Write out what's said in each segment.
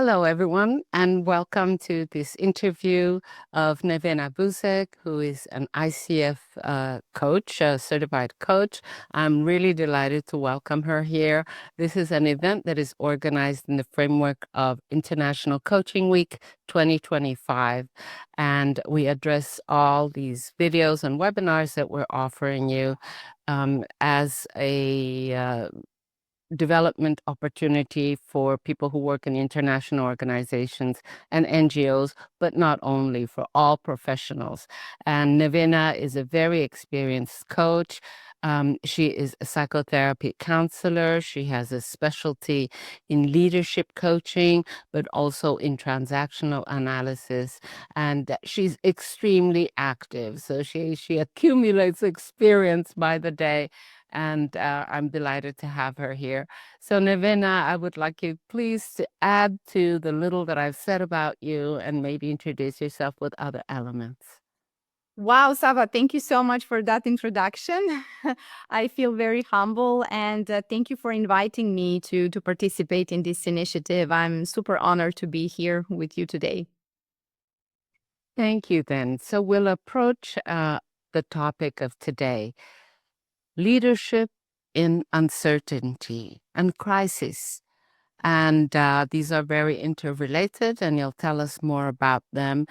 Hello, everyone, and welcome to this interview of Nevena Buzek, who is an ICF coach, a certified coach. I'm really delighted to welcome her here. This is an event that is organized in the framework of International Coaching Week 2025, and we address all these videos and webinars that we're offering you as a development opportunity for people who work in international organizations and NGOs, but not only, for all professionals. And Nevena is a very experienced coach. She is a psychotherapy counselor. She has a specialty in leadership coaching, but also in transactional analysis. And she's extremely active. So she accumulates experience by the day. And I'm delighted to have her here. So Nevena, I would like you please to add to the little that I've said about you and maybe introduce yourself with other elements. Wow, Sava, thank you so much for that introduction. I feel very humble, and thank you for inviting me to participate in this initiative. I'm super honored to be here with you today. Thank you then. So we'll approach the topic of today, leadership in uncertainty and crisis. And these are very interrelated, and you'll tell us more about them.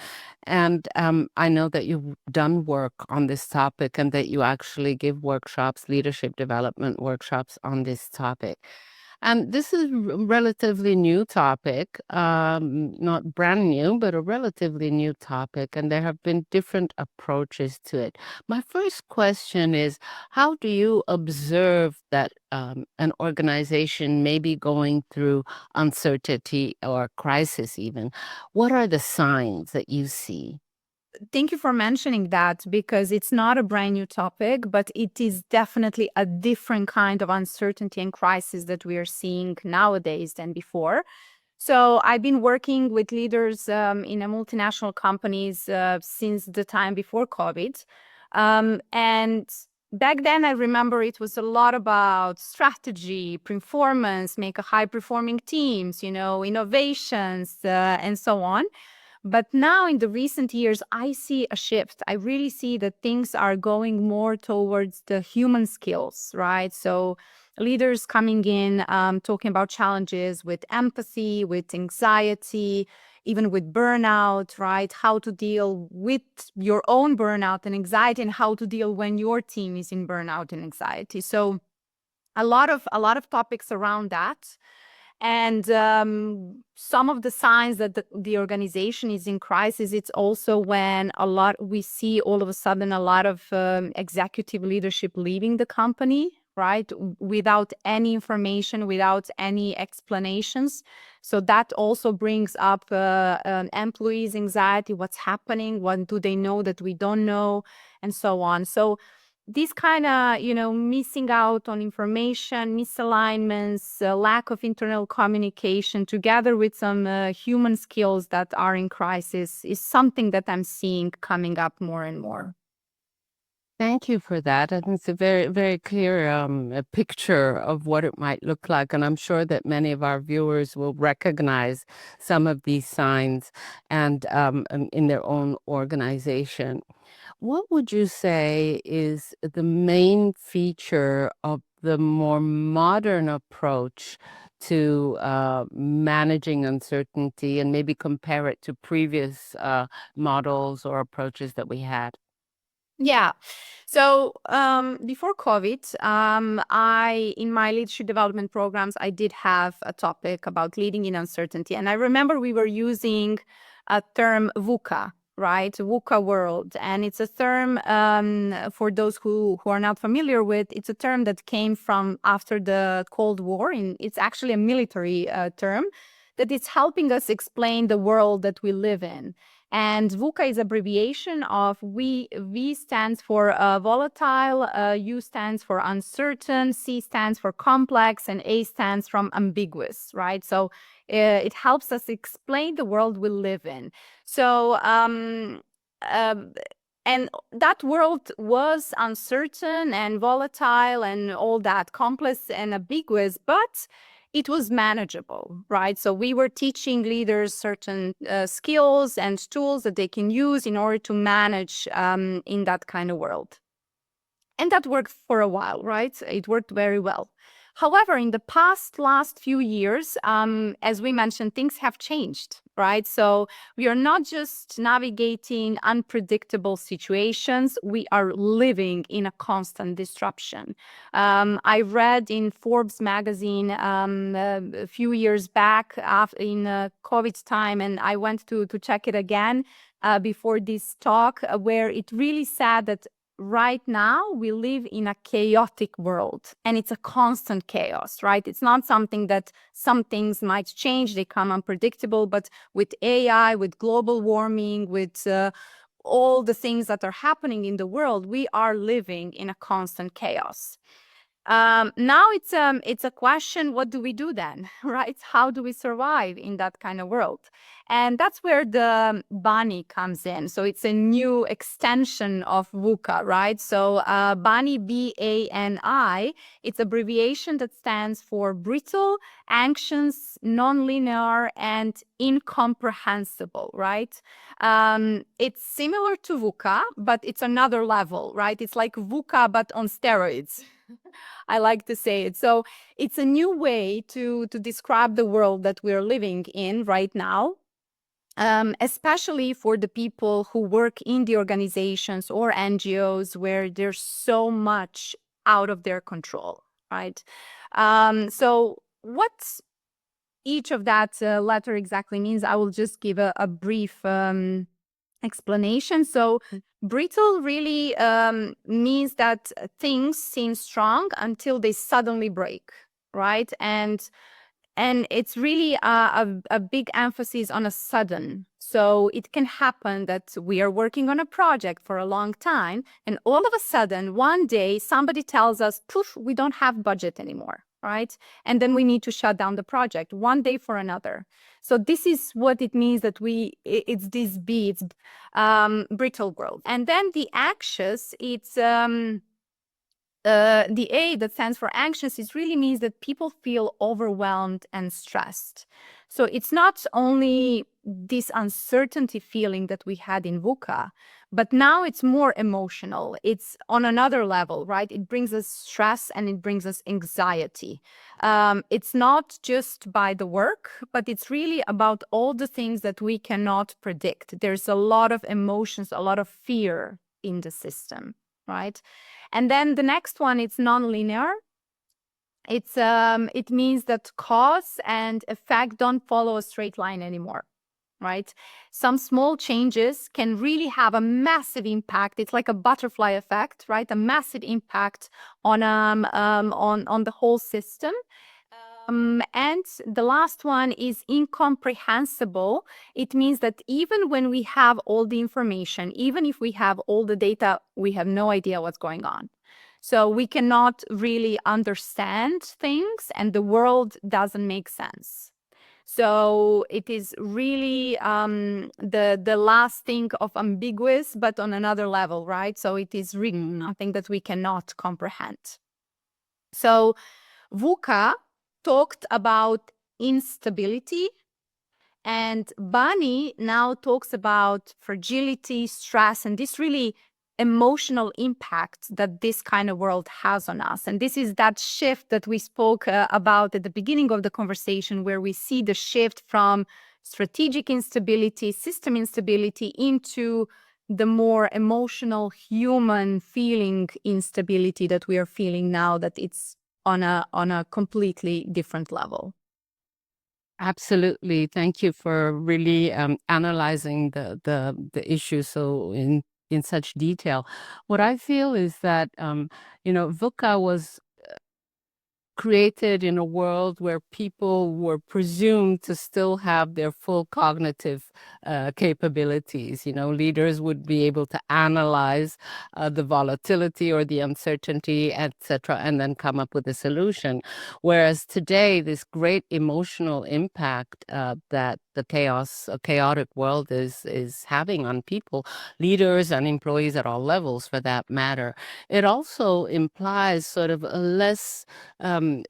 And I know that you've done work on this topic and that you actually give workshops, leadership development workshops on this topic. And this is a relatively new topic, not brand new, but a relatively new topic, and there have been different approaches to it. My first question is, how do you observe that an organization may be going through uncertainty or crisis even? What are the signs that you see? Thank you for mentioning that, because it's not a brand new topic, but it is definitely a different kind of uncertainty and crisis that we are seeing nowadays than before. So I've been working with leaders in multinational companies since the time before COVID. And back then, I remember it was a lot about strategy, performance, make a high-performing teams, innovations, and so on. But now in the recent years, I see a shift. I really see that things are going more towards the human skills, right? So leaders coming in, talking about challenges with empathy, with anxiety, even with burnout, right? How to deal with your own burnout and anxiety, and how to deal when your team is in burnout and anxiety. So a lot of topics around that. And some of the signs that the organization is in crisis, it's also when we see all of a sudden a lot of executive leadership leaving the company, right? Without any information, without any explanations. So that also brings up employees' anxiety. What's happening? What do they know that we don't know? And so on. So these kind of, missing out on information, misalignments, lack of internal communication, together with some human skills that are in crisis, is something that I'm seeing coming up more and more. Thank you for that. And it's a very, very clear a picture of what it might look like. And I'm sure that many of our viewers will recognize some of these signs and in their own organization. What would you say is the main feature of the more modern approach to managing uncertainty, and maybe compare it to previous models or approaches that we had? Yeah. So before COVID, in my leadership development programs, I did have a topic about leading in uncertainty. And I remember we were using a term VUCA, right? VUCA world. And it's a term, for those who are not familiar with, it's a term that came from after the Cold War. It's actually a military term that is helping us explain the world that we live in. And VUCA is abbreviation of V stands for volatile, U stands for uncertain, C stands for complex, and A stands from ambiguous, right? So it helps us explain the world we live in. So and that world was uncertain and volatile and all that, complex and ambiguous, but it was manageable, right? So we were teaching leaders certain skills and tools that they can use in order to manage in that kind of world. And that worked for a while, right? It worked very well. However, in the last few years, as we mentioned, things have changed, right? So we are not just navigating unpredictable situations, we are living in a constant disruption. I read in Forbes magazine a few years back in COVID time, and I went to check it again before this talk, where it really said that right now we live in a chaotic world, and it's a constant chaos, right? It's not something that some things might change, they come unpredictable, but with AI, with global warming, with all the things that are happening in the world, we are living in a constant chaos. Now it's a question, what do we do then, right? How do we survive in that kind of world? And that's where the BANI comes in. So it's a new extension of VUCA, right? So BANI, B-A-N-I, it's abbreviation that stands for brittle, anxious, nonlinear, and incomprehensible, right? It's similar to VUCA, but it's another level, right? It's like VUCA, but on steroids. I like to say it. So it's a new way to describe the world that we're living in right now, especially for the people who work in the organizations or NGOs where there's so much out of their control, right? So what each of that letter exactly means, I will just give a brief explanation. So brittle really means that things seem strong until they suddenly break, right? And it's really a big emphasis on a sudden. So it can happen that we are working on a project for a long time, and all of a sudden, one day, somebody tells us, poof, we don't have budget anymore, right? And then we need to shut down the project one day for another. So this is what it means that it's this B, it's brittle growth. And then the anxious, it's the A that stands for anxious, it really means that people feel overwhelmed and stressed. So it's not only this uncertainty feeling that we had in VUCA, but now it's more emotional. It's on another level, right? It brings us stress and it brings us anxiety. It's not just by the work, but it's really about all the things that we cannot predict. There's a lot of emotions, a lot of fear in the system, right? And then the next one, it's nonlinear. It means that cause and effect don't follow a straight line anymore, right? Some small changes can really have a massive impact. It's like a butterfly effect, right? A massive impact on the whole system. And the last one is incomprehensible. It means that even when we have all the information, even if we have all the data, we have no idea what's going on. So we cannot really understand things, and the world doesn't make sense. So it is really the last thing of ambiguous, but on another level, right? So it is really nothing that we cannot comprehend. So VUCA talked about instability, and BANI now talks about fragility, stress, and this really emotional impact that this kind of world has on us. And this is that shift that we spoke about at the beginning of the conversation, where we see the shift from strategic instability, system instability, into the more emotional, human feeling instability that we are feeling now, that it's on a completely different level. Absolutely. Thank you for really analyzing the issue so in such detail. What I feel is that VUCA was created in a world where people were presumed to still have their full cognitive capabilities. Leaders would be able to analyze the volatility or the uncertainty, etc., and then come up with a solution. Whereas today, this great emotional impact that the a chaotic world is having on people, leaders and employees at all levels for that matter. It also implies sort of a less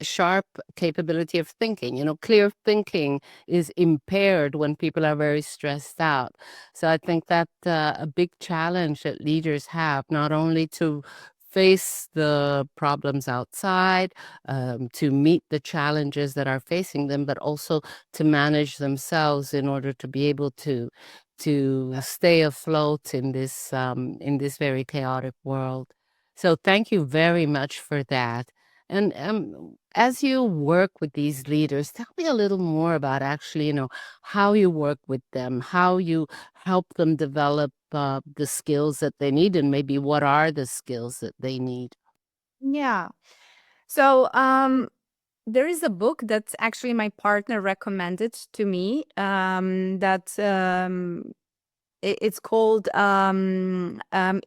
sharp capability of thinking. Clear thinking is impaired when people are very stressed out. So I think that a big challenge that leaders have, not only to face the problems outside, to meet the challenges that are facing them, but also to manage themselves in order to be able to stay afloat in this very chaotic world. So thank you very much for that. And as you work with these leaders, tell me a little more about actually, how you work with them, how you help them develop the skills that they need, and maybe what are the skills that they need. Yeah. So there is a book that actually my partner recommended to me, that it's called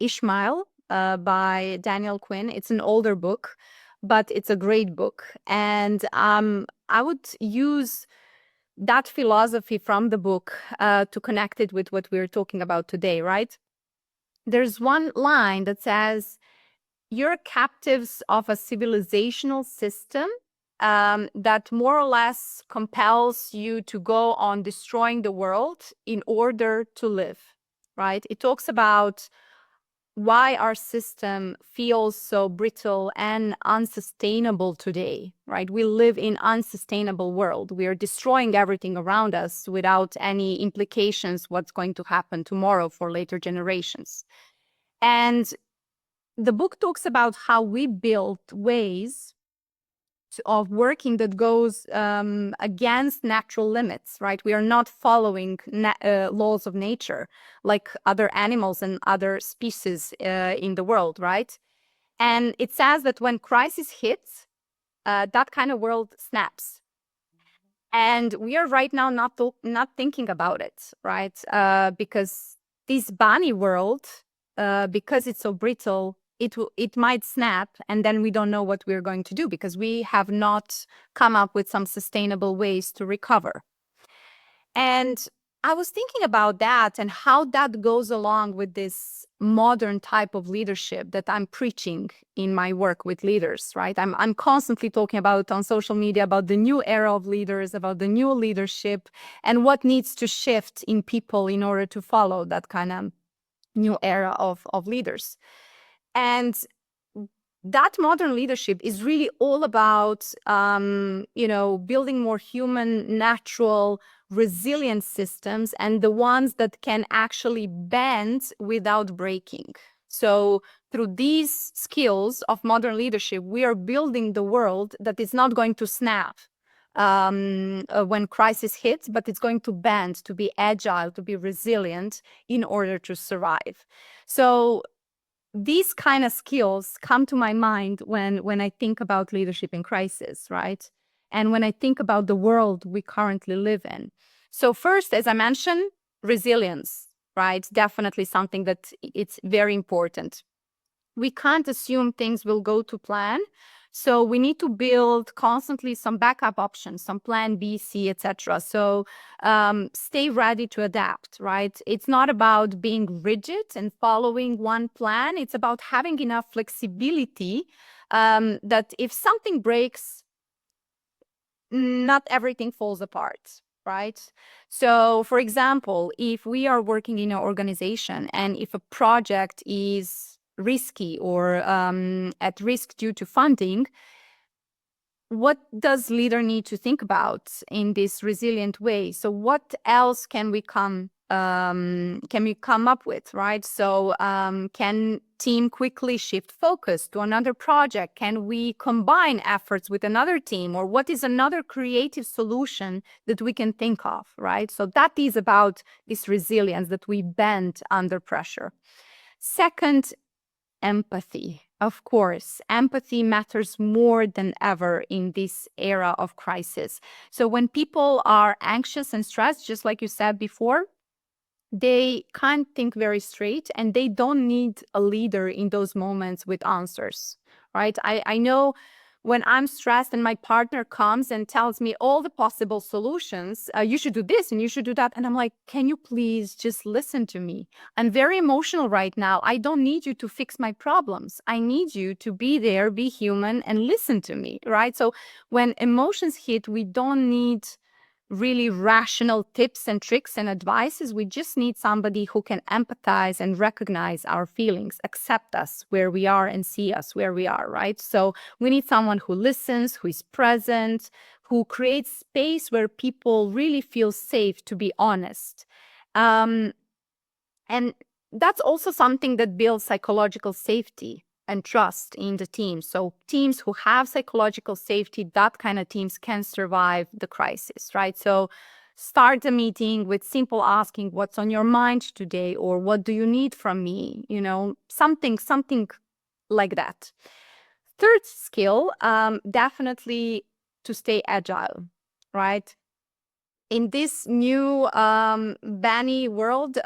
Ishmael, by Daniel Quinn. It's an older book, but it's a great book. And I would use that philosophy from the book to connect it with what we're talking about today, right? There's one line that says, "You're captives of a civilizational system that more or less compels you to go on destroying the world in order to live," right? It talks about why our system feels so brittle and unsustainable today, right? We live in unsustainable world. We are destroying everything around us without any implications what's going to happen tomorrow for later generations. And the book talks about how we built ways of working that goes against natural limits, right? We are not following laws of nature like other animals and other species in the world, right? And it says that when crisis hits, that kind of world snaps. And we are right now not thinking about it, right? Because this bunny world, because it's so brittle, it might snap, and then we don't know what we're going to do because we have not come up with some sustainable ways to recover. And I was thinking about that and how that goes along with this modern type of leadership that I'm preaching in my work with leaders, right? I'm constantly talking about on social media about the new era of leaders, about the new leadership, and what needs to shift in people in order to follow that kind of new era of leaders. And that modern leadership is really all about building more human, natural, resilient systems, and the ones that can actually bend without breaking. So through these skills of modern leadership, we are building the world that is not going to snap when crisis hits, but it's going to bend, to be agile, to be resilient in order to survive. So these kind of skills come to my mind when I think about leadership in crisis, right? And when I think about the world we currently live in. So first, as I mentioned, resilience, right? Definitely something that it's very important. We can't assume things will go to plan. So we need to build constantly some backup options, some plan B, C, etc. So stay ready to adapt, right? It's not about being rigid and following one plan. It's about having enough flexibility that if something breaks, not everything falls apart, right? So, for example, if we are working in an organization and if a project is risky or at risk due to funding, what does leader need to think about in this resilient way? So what else can we come up with, right? So can team quickly shift focus to another project? Can we combine efforts with another team? Or what is another creative solution that we can think of, right? So that is about this resilience that we bend under pressure. Second, empathy. Of course, empathy matters more than ever in this era of crisis. So when people are anxious and stressed, just like you said before, they can't think very straight and they don't need a leader in those moments with answers, right? I know when I'm stressed and my partner comes and tells me all the possible solutions, you should do this and you should do that. And I'm like, can you please just listen to me? I'm very emotional right now. I don't need you to fix my problems. I need you to be there, be human, and listen to me, right? So when emotions hit, we don't need really rational tips and tricks and advices. We just need somebody who can empathize and recognize our feelings, accept us where we are, and see us where we are, right? So we need someone who listens, who is present, who creates space where people really feel safe to be honest. And that's also something that builds psychological safety and trust in the team. So teams who have psychological safety, that kind of teams can survive the crisis, right? So start a meeting with simple asking, what's on your mind today? Or what do you need from me? You know, something like that. Third skill, definitely to stay agile, right? In this new Banny world,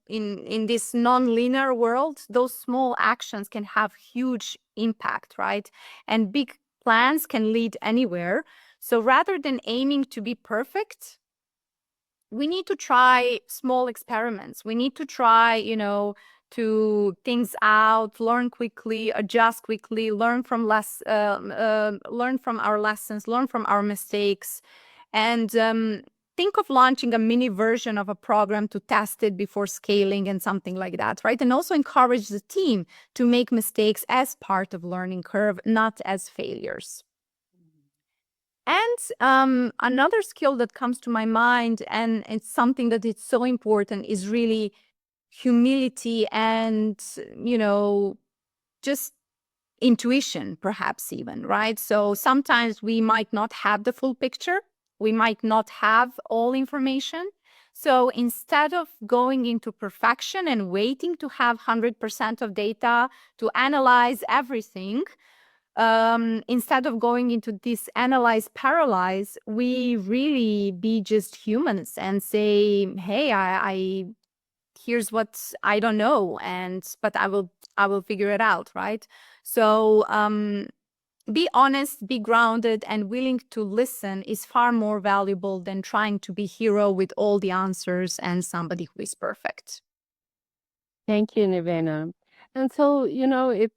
in this non-linear world, those small actions can have huge impact, right? And big plans can lead anywhere. So rather than aiming to be perfect, we need to try small experiments. We need to try, to things out, learn quickly, adjust quickly, learn from learn from our lessons, learn from our mistakes, and think of launching a mini version of a program to test it before scaling and something like that, right? And also encourage the team to make mistakes as part of learning curve, not as failures. And another skill that comes to my mind, and it's something that is so important, is really humility and, just intuition, perhaps even, right? So sometimes we might not have the full picture. We might not have all information. So instead of going into perfection and waiting to have 100% of data to analyze everything, instead of going into this analyze paralyze, we really be just humans and say, hey, I here's what I don't know, but I will figure it out, right? So be honest, be grounded, and willing to listen is far more valuable than trying to be hero with all the answers and somebody who is perfect. Thank you, Nevena. And so, it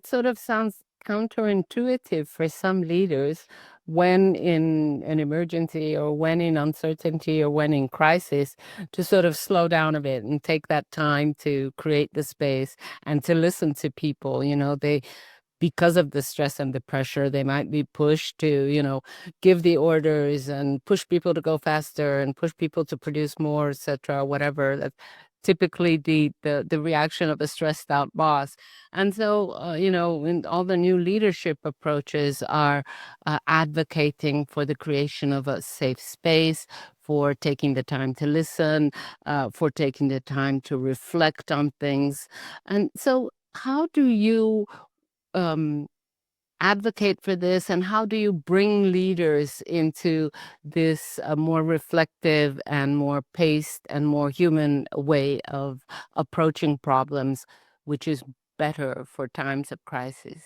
sort of sounds counterintuitive for some leaders when in an emergency or when in uncertainty or when in crisis to sort of slow down a bit and take that time to create the space and to listen to people. Because of the stress and the pressure, they might be pushed to, give the orders and push people to go faster and push people to produce more, etc., whatever. That's typically the reaction of a stressed out boss. And so, in all the new leadership approaches are advocating for the creation of a safe space, for taking the time to listen, for taking the time to reflect on things. And so, how do you um, advocate for this, and how do you bring leaders into this more reflective and more paced and more human way of approaching problems, which is better for times of crisis?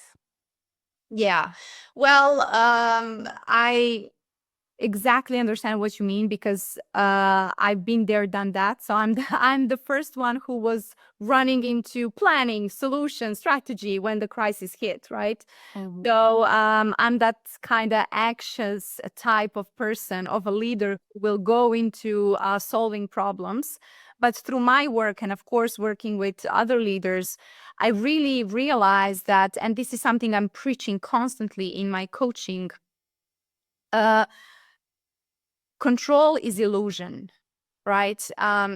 Yeah. Well, I exactly understand what you mean because I've been there, done that. So I'm the first one who was running into planning, solution, strategy when the crisis hit, right? Mhm. So I'm that kind of anxious type of person, of a leader who will go into solving problems. But through my work and, of course, working with other leaders, I really realized that, and this is something I'm preaching constantly in my coaching. Uh, Control is illusion, right?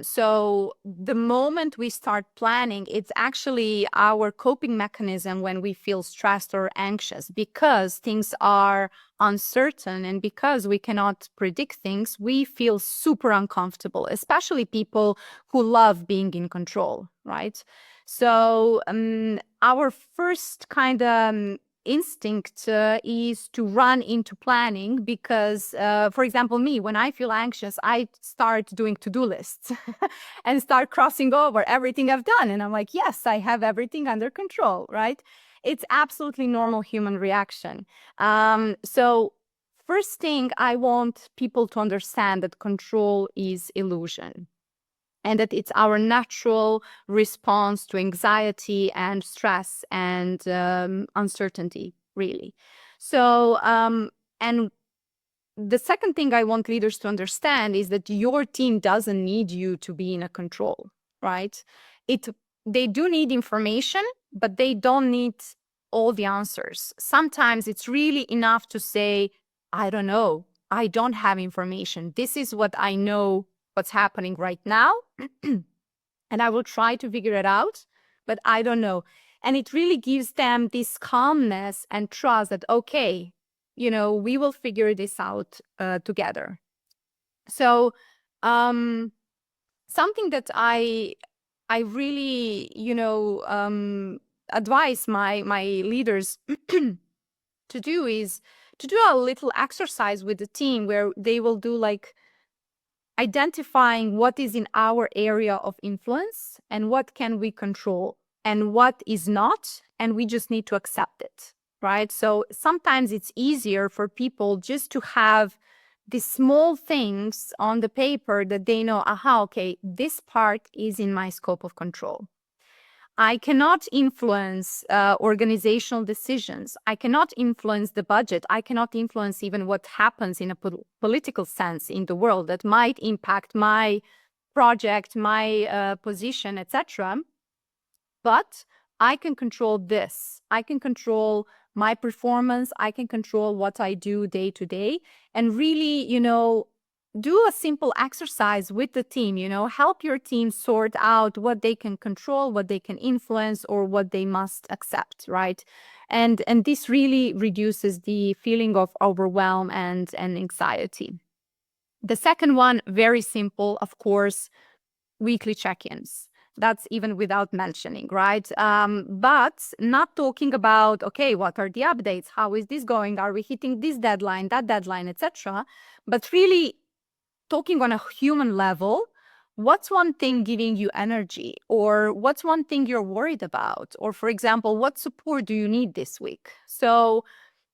So the moment we start planning, it's actually our coping mechanism when we feel stressed or anxious because things are uncertain and because we cannot predict things, we feel super uncomfortable, especially people who love being in control, right? So our first kind of instinct is to run into planning because, for example, me, when I feel anxious, I start doing to-do lists and start crossing over everything I've done. And I'm like, yes, I have everything under control, right? It's absolutely normal human reaction. So first thing, I want people to understand that control is illusion and that it's our natural response to anxiety and stress and uncertainty, really. So, and the second thing I want leaders to understand is that your team doesn't need you to be in a control, right? They do need information, but they don't need all the answers. Sometimes it's really enough to say, I don't know. I don't have information. This is what I know what's happening right now. And I will try to figure it out, but I don't know. And it really gives them this calmness and trust that, okay, we will figure this out together. So, something that I really, advise my leaders to do is to do a little exercise with the team where they will do like identifying what is in our area of influence and what can we control and what is not, and we just need to accept it, right? So sometimes it's easier for people just to have these small things on the paper that they know, aha, okay, this part is in my scope of control. I cannot influence organizational decisions. I cannot influence the budget. I cannot influence even what happens in a political sense in the world that might impact my project, my position, etc. But I can control this. I can control my performance. I can control what I do day to day, and really, do a simple exercise with the team, help your team sort out what they can control, what they can influence, or what they must accept, right? And this really reduces the feeling of overwhelm and anxiety. The second one, very simple, of course, weekly check-ins. That's even without mentioning, right? But not talking about, okay, what are the updates? How is this going? Are we hitting this deadline, that deadline, etc.? But really talking on a human level, what's one thing giving you energy? Or what's one thing you're worried about? Or for example, what support do you need this week? So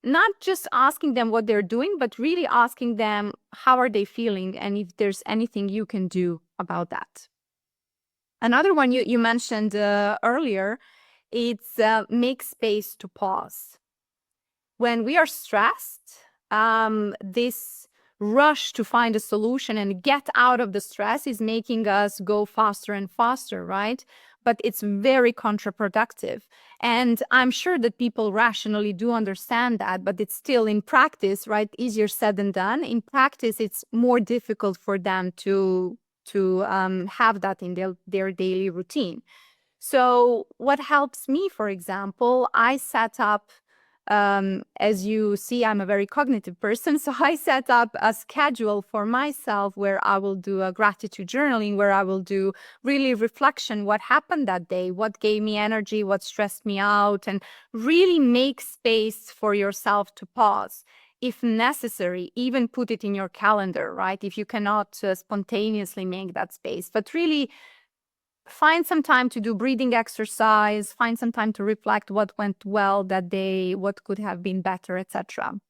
not just asking them what they're doing, but really asking them how are they feeling and if there's anything you can do about that. Another one you mentioned earlier, it's make space to pause. When we are stressed, this rush to find a solution and get out of the stress is making us go faster and faster, right? But it's very counterproductive. And I'm sure that people rationally do understand that, but it's still in practice, right? Easier said than done. In practice, it's more difficult for them to have that in their daily routine. So what helps me, for example, I set up, as you see, I'm a very cognitive person. So I set up a schedule for myself where I will do a gratitude journaling, where I will do really reflection, what happened that day, what gave me energy, what stressed me out, and really make space for yourself to pause. If necessary, even put it in your calendar, right? If you cannot spontaneously make that space, but really find some time to do breathing exercise, find some time to reflect what went well that day, what could have been better, etc.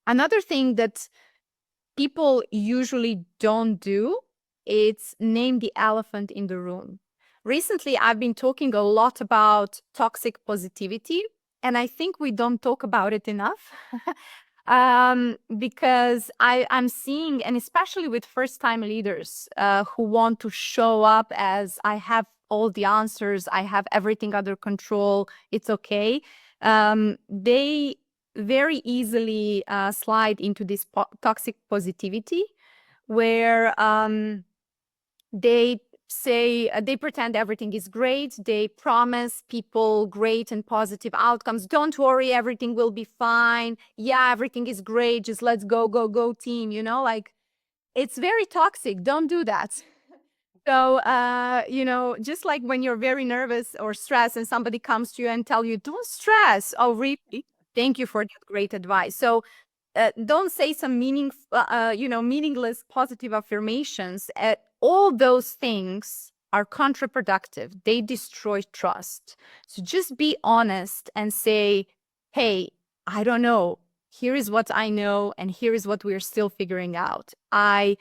Another thing that people usually don't do, it's name the elephant in the room. Recently, I've been talking a lot about toxic positivity, and I think we don't talk about it enough. Because I'm seeing, and especially with first-time leaders who want to show up as I have all the answers, I have everything under control, it's okay. They very easily slide into this toxic positivity where they say they pretend everything is great. They promise people great and positive outcomes. Don't worry, everything will be fine. Yeah, everything is great. Just let's go, go, go team, like it's very toxic. Don't do that. So, just like when you're very nervous or stressed and somebody comes to you and tell you, don't stress. Oh, really? Thank you for that great advice. So don't say some meaningless positive affirmations. All those things are counterproductive. They destroy trust. So just be honest and say, hey, I don't know. Here is what I know, and here is what we're still figuring out. I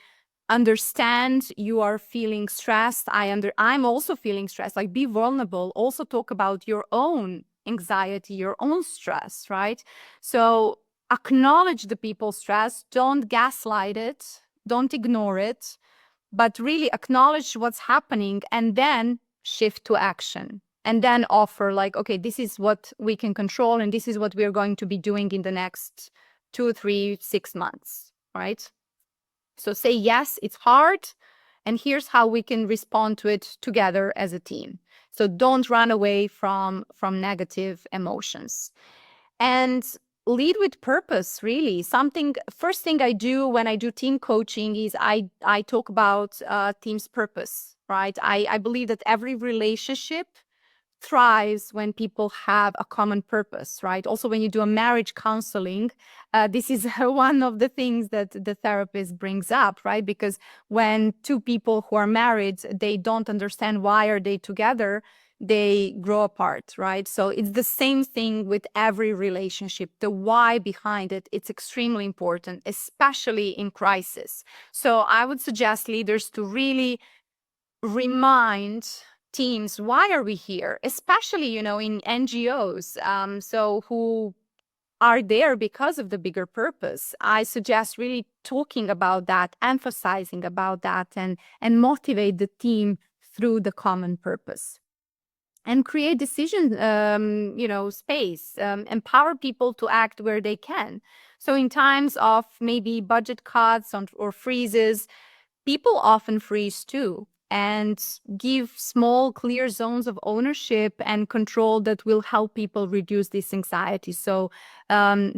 understand you are feeling stressed. I'm also feeling stressed. Like, be vulnerable. Also talk about your own anxiety, your own stress, right? So acknowledge the people's stress. Don't gaslight it. Don't ignore it, but really acknowledge what's happening and then shift to action. And then offer, like, okay, this is what we can control, and this is what we're going to be doing in the next 2, 3, 6 months, right? So say, yes, it's hard, and here's how we can respond to it together as a team. So don't run away from negative emotions. And lead with purpose, really. First thing I do when I do team coaching is I talk about team's purpose, right? I believe that every relationship thrives when people have a common purpose, right? Also, when you do a marriage counseling, this is one of the things that the therapist brings up, right? Because when two people who are married, they don't understand why are they together, they grow apart, right? So it's the same thing with every relationship. The why behind it, it's extremely important, especially in crisis. So I would suggest leaders to really remind teams, why are we here, especially in NGOs, so who are there because of the bigger purpose. I suggest really talking about that, emphasizing about that, and motivate the team through the common purpose. And create decision space, empower people to act where they can. So in times of maybe budget cuts or freezes, people often freeze too, and give small, clear zones of ownership and control that will help people reduce this anxiety. So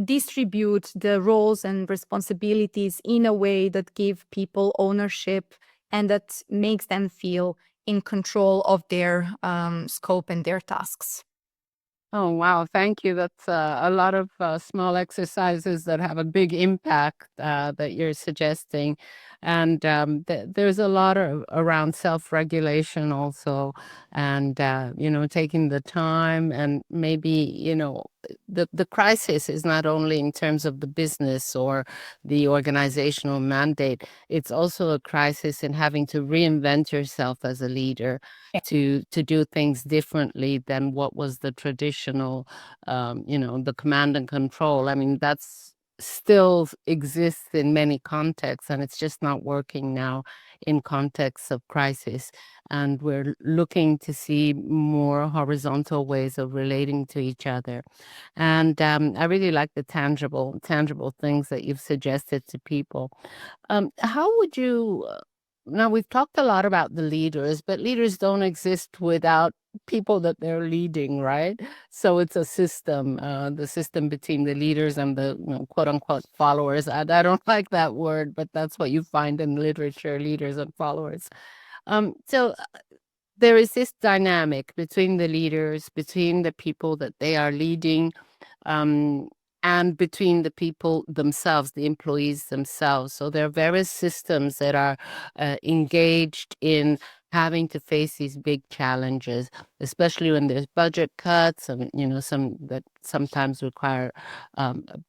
distribute the roles and responsibilities in a way that give people ownership and that makes them feel in control of their scope and their tasks. Oh, wow. Thank you. That's a lot of small exercises that have a big impact that you're suggesting. And there's a lot around self-regulation also, and, taking the time, and maybe, the crisis is not only in terms of the business or the organizational mandate. It's also a crisis in having to reinvent yourself as a leader to do things differently than what was the traditional, the command and control. I mean, that's still exists in many contexts, and it's just not working now in contexts of crisis. And we're looking to see more horizontal ways of relating to each other. And I really like the tangible things that you've suggested to people. How would you now we've talked a lot about the leaders, but leaders don't exist without people that they're leading, right? So it's a system, the system between the leaders and the quote unquote followers. I don't like that word, but that's what you find in literature, leaders and followers. So there is this dynamic between the leaders, between the people that they are leading, um, and between the people themselves, the employees themselves. So there are various systems that are engaged in having to face these big challenges, especially when there's budget cuts, and some that sometimes require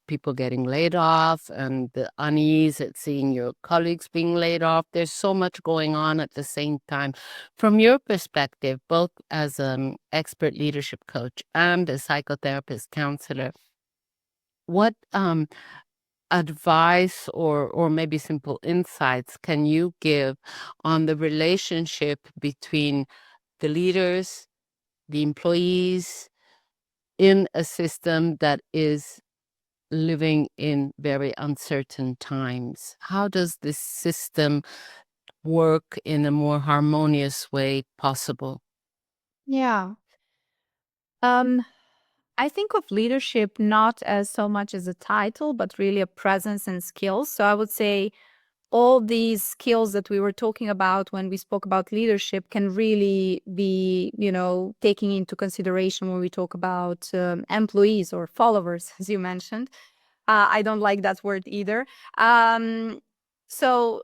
people getting laid off, and the unease at seeing your colleagues being laid off. There's so much going on at the same time. From your perspective, both as an expert leadership coach and a psychotherapist counselor, what advice or maybe simple insights can you give on the relationship between the leaders, the employees in a system that is living in very uncertain times? How does this system work in a more harmonious way possible? Yeah. I think of leadership not as so much as a title, but really a presence and skills. So I would say all these skills that we were talking about when we spoke about leadership can really be, taking into consideration when we talk about employees or followers, as you mentioned. I don't like that word either. So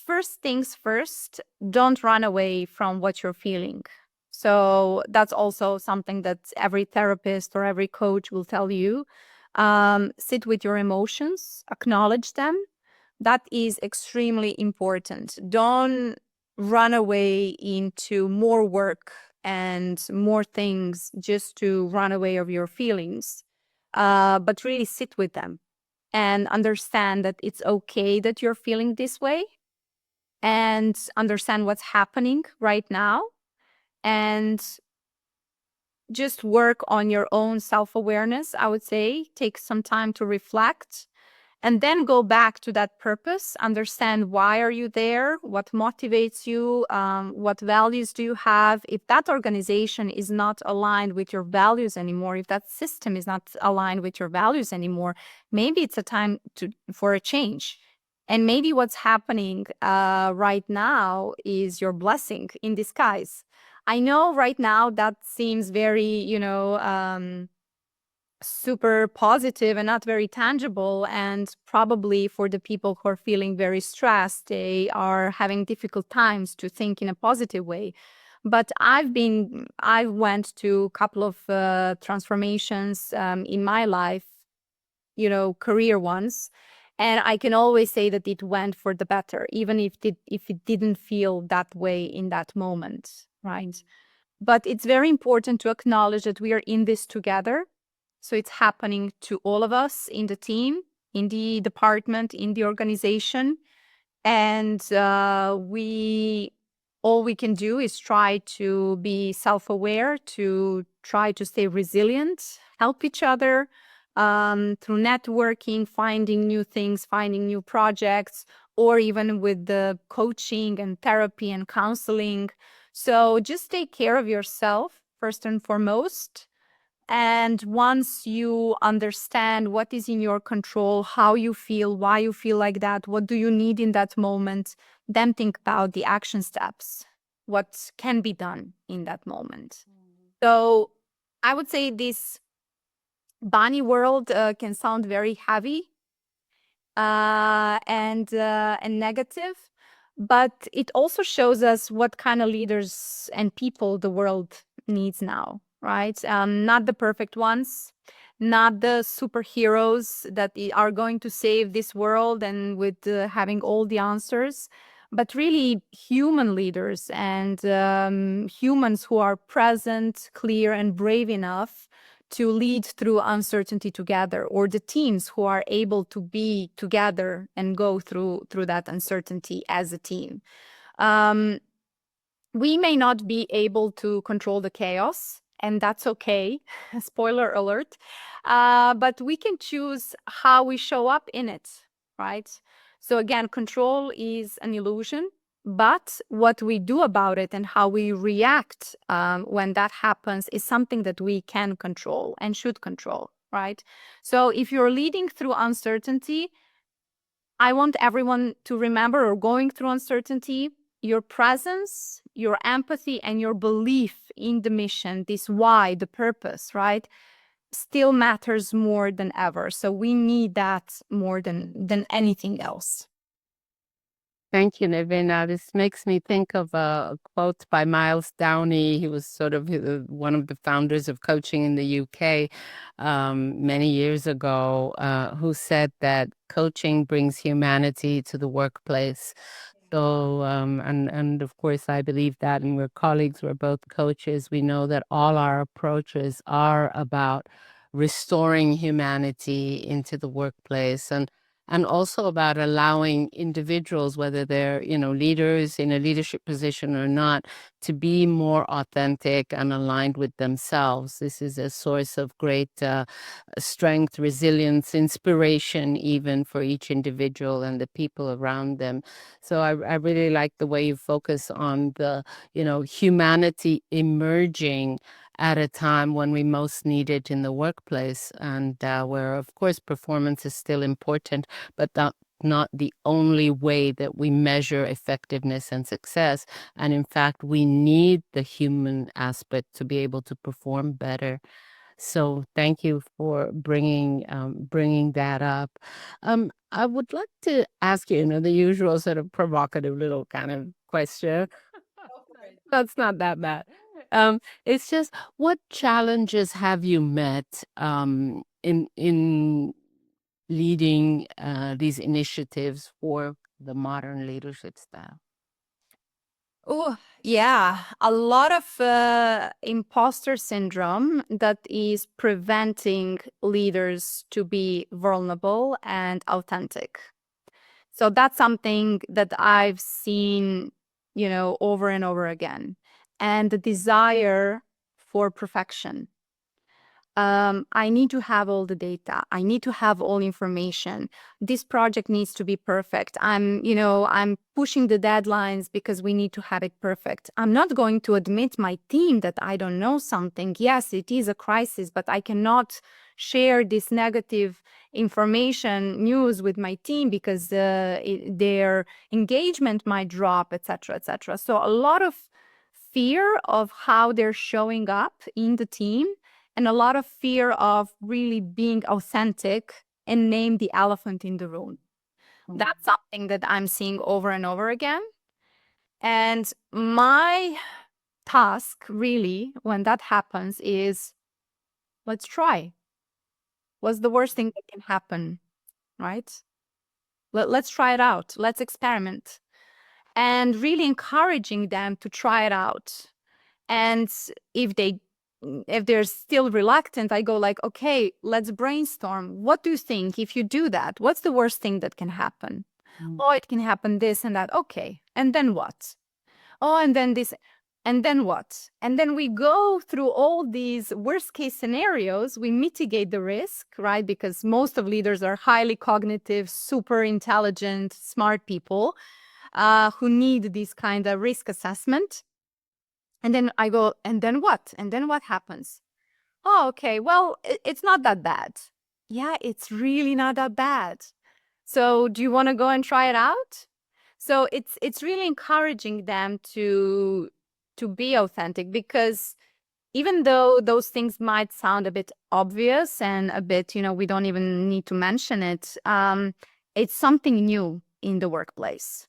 first things first, don't run away from what you're feeling. So that's also something that every therapist or every coach will tell you. Sit with your emotions, acknowledge them. That is extremely important. Don't run away into more work and more things just to run away of your feelings, but really sit with them and understand that it's okay that you're feeling this way, and understand what's happening right now, and just work on your own self-awareness. I would say take some time to reflect and then go back to that purpose. Understand, why are you there, what motivates you, what values do you have. If that organization is not aligned with your values anymore, if that system is not aligned with your values anymore, maybe it's a time for a change. And maybe what's happening right now is your blessing in disguise. I know right now that seems very, super positive and not very tangible. And probably for the people who are feeling very stressed, they are having difficult times to think in a positive way. But I went to a couple of transformations in my life, career ones. And I can always say that it went for the better, even if it didn't feel that way in that moment, right? But it's very important to acknowledge that we are in this together. So it's happening to all of us in the team, in the department, in the organization. And all we can do is try to be self-aware, to try to stay resilient, help each other through networking, finding new things, finding new projects, or even with the coaching and therapy and counseling. So just take care of yourself first and foremost. And once you understand what is in your control, how you feel, why you feel like that, what do you need in that moment, then think about the action steps, what can be done in that moment. So I would say this bunny world can sound very heavy and negative, but it also shows us what kind of leaders and people the world needs now, right? Not the perfect ones, not the superheroes that are going to save this world and with having all the answers, but really human leaders and humans who are present, clear, and brave enough to lead through uncertainty together, or the teams who are able to be together and go through that uncertainty as a team. We may not be able to control the chaos, and that's okay. Spoiler alert. But we can choose how we show up in it, right? So again, control is an illusion, but what we do about it and how we react when that happens is something that we can control and should control, right? So if you're leading through uncertainty, I want everyone to remember, or going through uncertainty, your presence, your empathy, and your belief in the mission, this why, the purpose, right, still matters more than ever. So we need that more than anything else. Thank you, Nevena. This makes me think of a quote by Miles Downey. He was sort of one of the founders of coaching in the UK many years ago, who said that coaching brings humanity to the workplace. So, and of course, I believe that, and we're colleagues, we're both coaches. We know that all our approaches are about restoring humanity into the workplace, and also about allowing individuals, whether they're, leaders in a leadership position or not, to be more authentic and aligned with themselves. This is a source of great strength, resilience, inspiration, even for each individual and the people around them. So I really like the way you focus on the, humanity emerging at a time when we most need it in the workplace, and where, of course, performance is still important, but not the only way that we measure effectiveness and success. And in fact, we need the human aspect to be able to perform better. So thank you for bringing that up. I would like to ask you, the usual sort of provocative little kind of question. That's not that bad. It's just, what challenges have you met in leading these initiatives for the modern leadership style? Oh, yeah, a lot of imposter syndrome that is preventing leaders to be vulnerable and authentic. So that's something that I've seen, over and over again. And the desire for perfection. I need to have all the data. I need to have all information. This project needs to be perfect. I'm pushing the deadlines because we need to have it perfect. I'm not going to admit my team that I don't know something. Yes, it is a crisis, but I cannot share this negative information news with my team because their engagement might drop, etc., etc. So a lot of fear of how they're showing up in the team, and a lot of fear of really being authentic and name the elephant in the room. That's something that I'm seeing over and over again. And my task, really, when that happens, is let's try. What's the worst thing that can happen, right? Let's try it out. Let's experiment. And really encouraging them to try it out. And if they're still reluctant, I go like, okay, let's brainstorm. What do you think if you do that? What's the worst thing that can happen? Oh, it can happen this and that. Okay. And then what? Oh, and then this. And then what? And then we go through all these worst case scenarios. We mitigate the risk, right? Because most of leaders are highly cognitive, super intelligent, smart people who need this kind of risk assessment. And then I go, and then what? And then what happens? Oh, okay. Well, it's not that bad. Yeah, it's really not that bad. So do you want to go and try it out? So it's really encouraging them to be authentic, because even though those things might sound a bit obvious and a bit, we don't even need to mention it, it's something new in the workplace.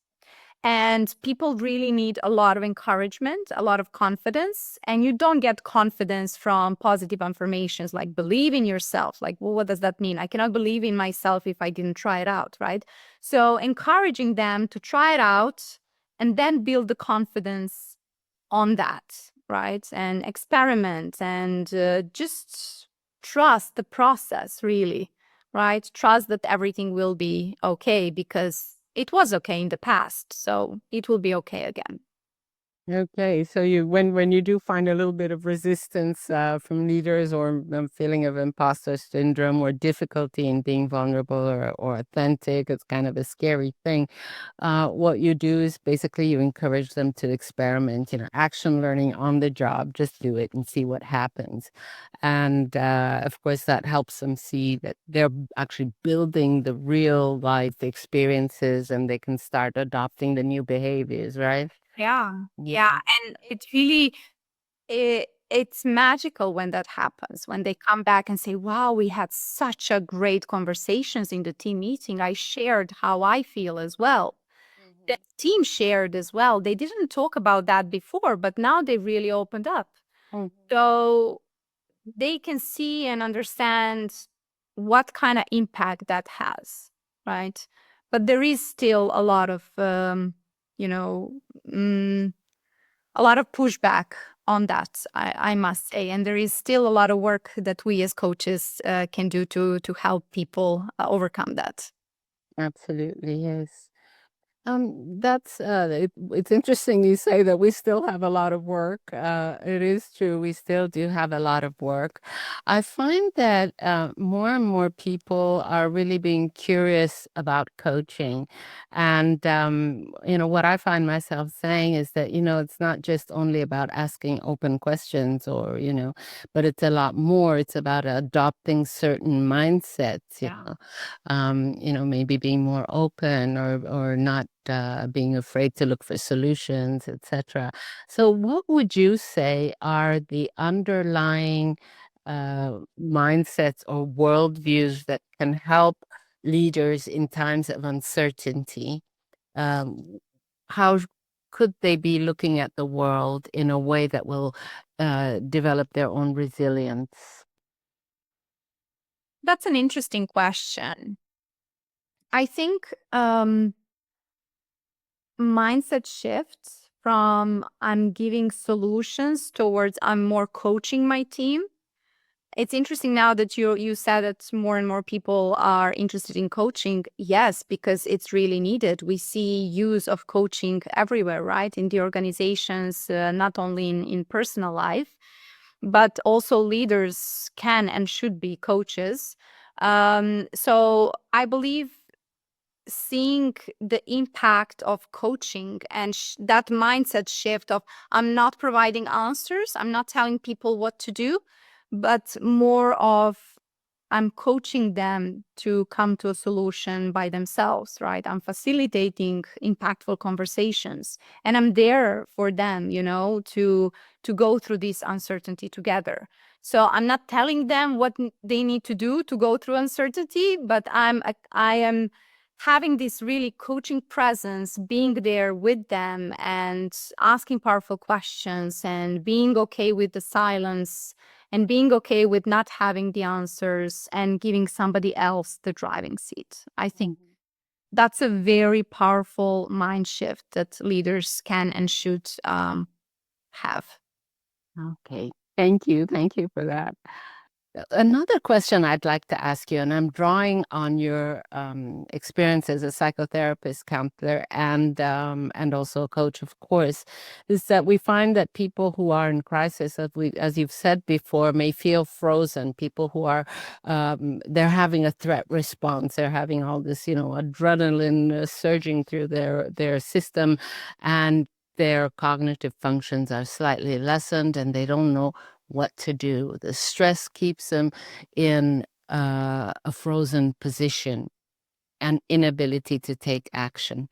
And people really need a lot of encouragement, a lot of confidence. And you don't get confidence from positive affirmations like believe in yourself. Like, well, what does that mean? I cannot believe in myself if I didn't try it out, right? So encouraging them to try it out and then build the confidence on that, right? And experiment and just trust the process, really, right? Trust that everything will be okay because it was okay in the past, so it will be okay again. Okay, so when you do find a little bit of resistance from leaders, or feeling of imposter syndrome or difficulty in being vulnerable or authentic, it's kind of a scary thing. What you do is basically you encourage them to experiment, action learning on the job. Just do it and see what happens. And of course, that helps them see that they're actually building the real life experiences, and they can start adopting the new behaviors, right? Yeah. Yeah. Yeah. And it's magical when that happens, when they come back and say, wow, we had such a great conversations in the team meeting. I shared how I feel as well. The team shared as well. They didn't talk about that before, but now they really opened up. Mhm. So they can see and understand what kind of impact that has, right? But there is still a lot of, you know, mm, a lot of pushback on that, I must say, and there is still a lot of work that we as coaches can do to help people overcome that. Absolutely, yes. It's interesting you say that we still have a lot of work. It is true, we still do have a lot of work. I find that more and more people are really being curious about coaching. And what I find myself saying is that, it's not just only about asking open questions, but it's a lot more. It's about adopting certain mindsets, Yeah. maybe being more open, or not being afraid to look for solutions, etc. So what would you say are the underlying mindsets or worldviews that can help leaders in times of uncertainty, um, how could they be looking at the world in a way that will develop their own resilience? That's an interesting question. I think mindset shifts from I'm giving solutions towards I'm more coaching my team. It's interesting now that you said that more and more people are interested in coaching. Yes, because it's really needed. We see use of coaching everywhere, right? In the organizations, not only in personal life, but also leaders can and should be coaches. So I believe seeing the impact of coaching and that mindset shift of I'm not providing answers, I'm not telling people what to do, but more of I'm coaching them to come to a solution by themselves, right? I'm facilitating impactful conversations and I'm there for them, to go through this uncertainty together. So I'm not telling them what they need to do to go through uncertainty, but I am having this really coaching presence, being there with them and asking powerful questions and being okay with the silence and being okay with not having the answers and giving somebody else the driving seat. I think that's a very powerful mind shift that leaders can and should have. Okay. Thank you. Thank you for that. Another question I'd like to ask you, and I'm drawing on your experience as a psychotherapist, counselor, and also a coach, of course, is that we find that people who are in crisis, as you've said before, may feel frozen. People who are they're having a threat response, they're having all this, adrenaline surging through their system, and their cognitive functions are slightly lessened, and they don't know what to do. The stress keeps them in a frozen position and inability to take action.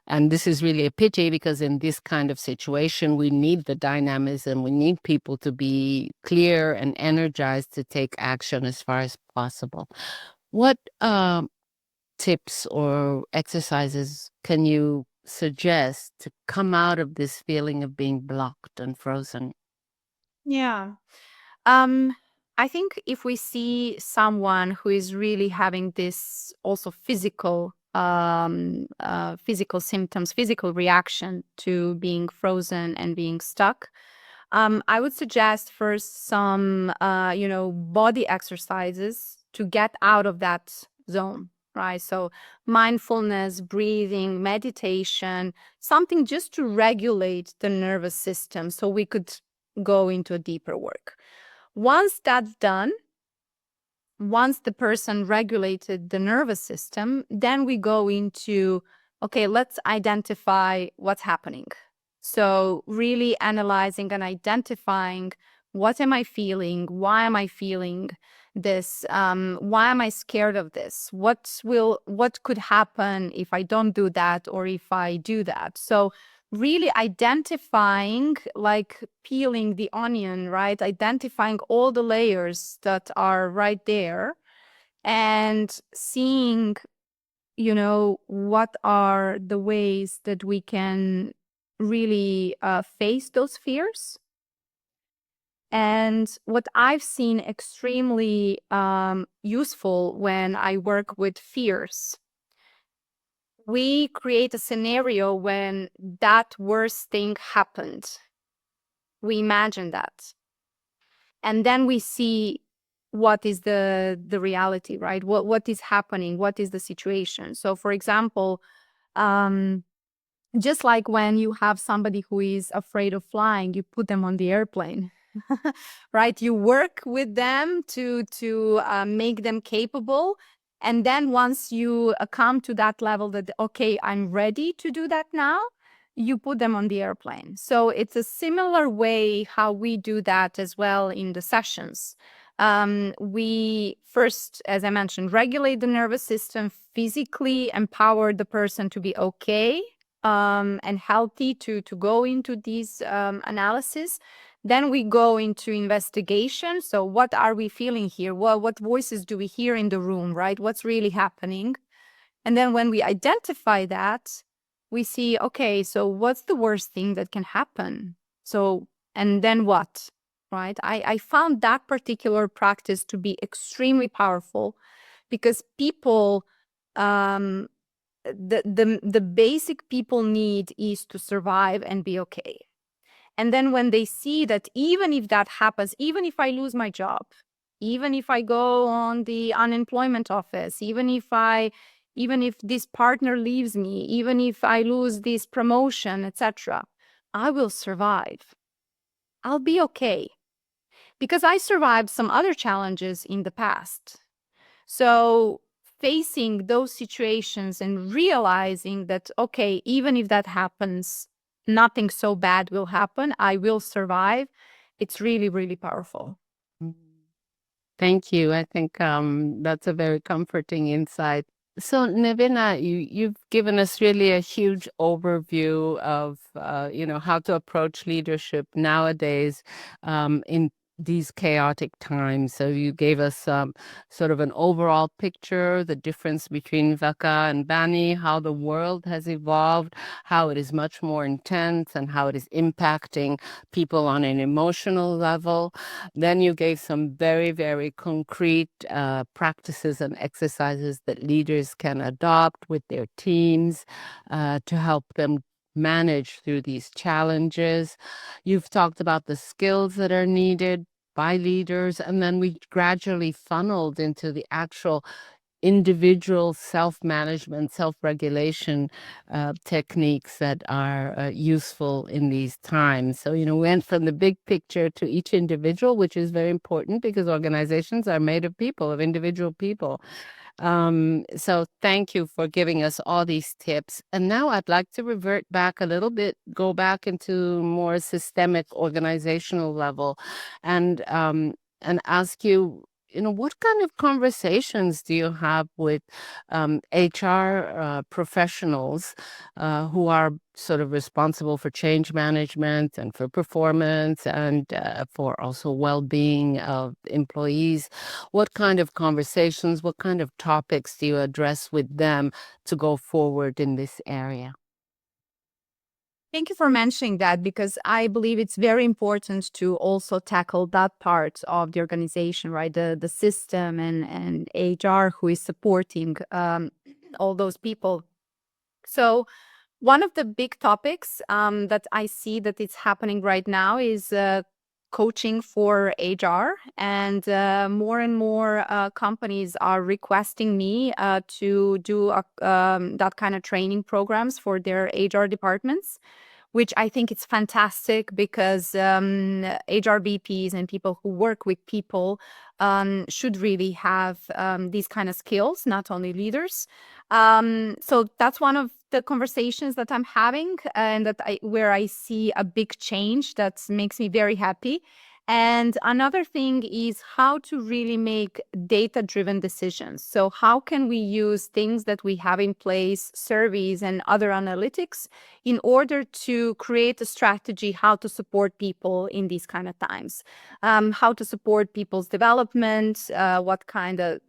And this is really a pity because in this kind of situation, we need the dynamism. We need people to be clear and energized to take action as far as possible. What tips or exercises can you suggest to come out of this feeling of being blocked and frozen? Yeah. Um, I think if we see someone who is really having this also physical symptoms, physical reaction to being frozen and being stuck, I would suggest first some, body exercises to get out of that zone, right? So mindfulness, breathing, meditation, something just to regulate the nervous system so we could go into a deeper work. Once that's done, once the person regulated the nervous system, then we go into, okay, let's identify what's happening. So really analyzing and identifying what am I feeling? Why am I feeling this? Why am I scared of this? What could happen if I don't do that or if I do that? So really identifying, like peeling the onion, right? Identifying all the layers that are right there and seeing, what are the ways that we can really face those fears. And what I've seen extremely useful when I work with fears, we create a scenario when that worst thing happened. We imagine that. And then we see what is the reality, right? What is happening? What is the situation? So for example, um, just like when you have somebody who is afraid of flying, you put them on the airplane, right? You work with them to make them capable. And then once you come to that level that, okay, I'm ready to do that now, you put them on the airplane. So it's a similar way how we do that as well in the sessions. We first, as I mentioned, regulate the nervous system, physically empower the person to be okay and healthy to go into these analysis. Then we go into investigation. So what are we feeling here? Well, what voices do we hear in the room, right? What's really happening? And then when we identify that, we see, okay, so what's the worst thing that can happen? So, and then what, right? I found that particular practice to be extremely powerful because people, um, the basic people need is to survive and be okay. And then when they see that even if that happens, even if I lose my job, even if I go on the unemployment office, even if this partner leaves me, even if I lose this promotion, etc., I will survive. I'll be okay because I survived some other challenges in the past. So facing those situations and realizing that, okay, even if that happens, nothing so bad will happen. I will survive. It's really, really powerful. Mm. Thank you. I think that's a very comforting insight. So, Nevena, you've given us really a huge overview of how to approach leadership nowadays in these chaotic times. So you gave us sort of an overall picture, the difference between Vaka and Bani, how the world has evolved, how it is much more intense, and how it is impacting people on an emotional level. Then you gave some very, very concrete practices and exercises that leaders can adopt with their teams to help them manage through these challenges. You've talked about the skills that are needed by leaders, and then we gradually funneled into the actual individual self-management, self-regulation techniques that are useful in these times. So, we went from the big picture to each individual, which is very important because organizations are made of people, of individual people. So thank you for giving us all these tips. And now I'd like to revert back a little bit, go back into more systemic organizational level and ask you, what kind of conversations do you have with HR professionals who are sort of responsible for change management and for performance and for also well-being of employees? What kind of conversations, what kind of topics do you address with them to go forward in this area? Thank you for mentioning that because I believe it's very important to also tackle that part of the organization, right? The system and HR who is supporting all those people. So one of the big topics that I see that it's happening right now is coaching for HR, and more companies are requesting me to do that kind of training programs for their HR departments, which I think it's fantastic because HR BPs and people who work with people should really have these kind of skills, not only leaders. So that's one of the conversations that I'm having and where I see a big change that makes me very happy. And another thing is how to really make data-driven decisions. So how can we use things that we have in place, surveys and other analytics, in order to create a strategy how to support people in these kind of times, how to support people's development, what kind of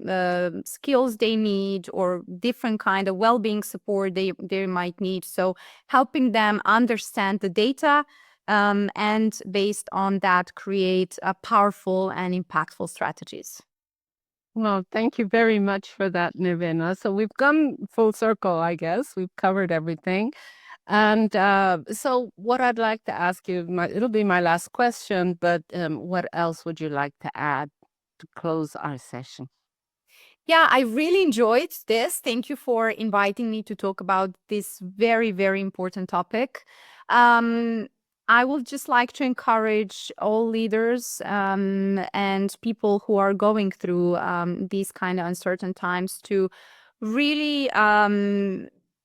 skills they need, or different kind of well-being support they might need. So helping them understand the data and based on that, create powerful and impactful strategies. Well, thank you very much for that, Nevena. So we've come full circle, I guess. We've covered everything. And so what I'd like to ask you, it'll be my last question, but what else would you like to add to close our session? Yeah, I really enjoyed this. Thank you for inviting me to talk about this very, very important topic. Um, I would just like to encourage all leaders and people who are going through these kind of uncertain times to really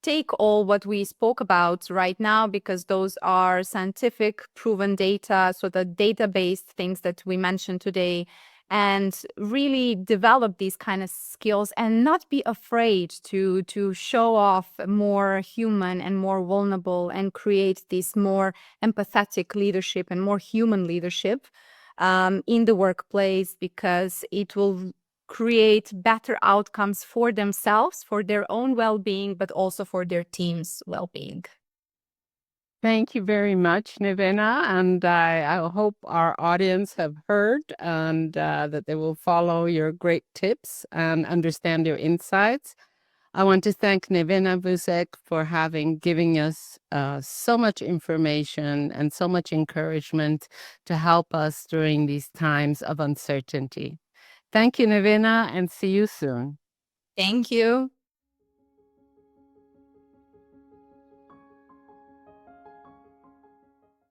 take all what we spoke about right now, because those are scientific proven data, so the data-based things that we mentioned today, and really develop these kind of skills and not be afraid to show off more human and more vulnerable and create this more empathetic leadership and more human leadership in the workplace, because it will create better outcomes for themselves, for their own well-being, but also for their team's well-being. Thank you very much, Nevena, and I hope our audience have heard and that they will follow your great tips and understand your insights. I want to thank Nevena Buzek for giving us so much information and so much encouragement to help us during these times of uncertainty. Thank you, Nevena, and see you soon. Thank you.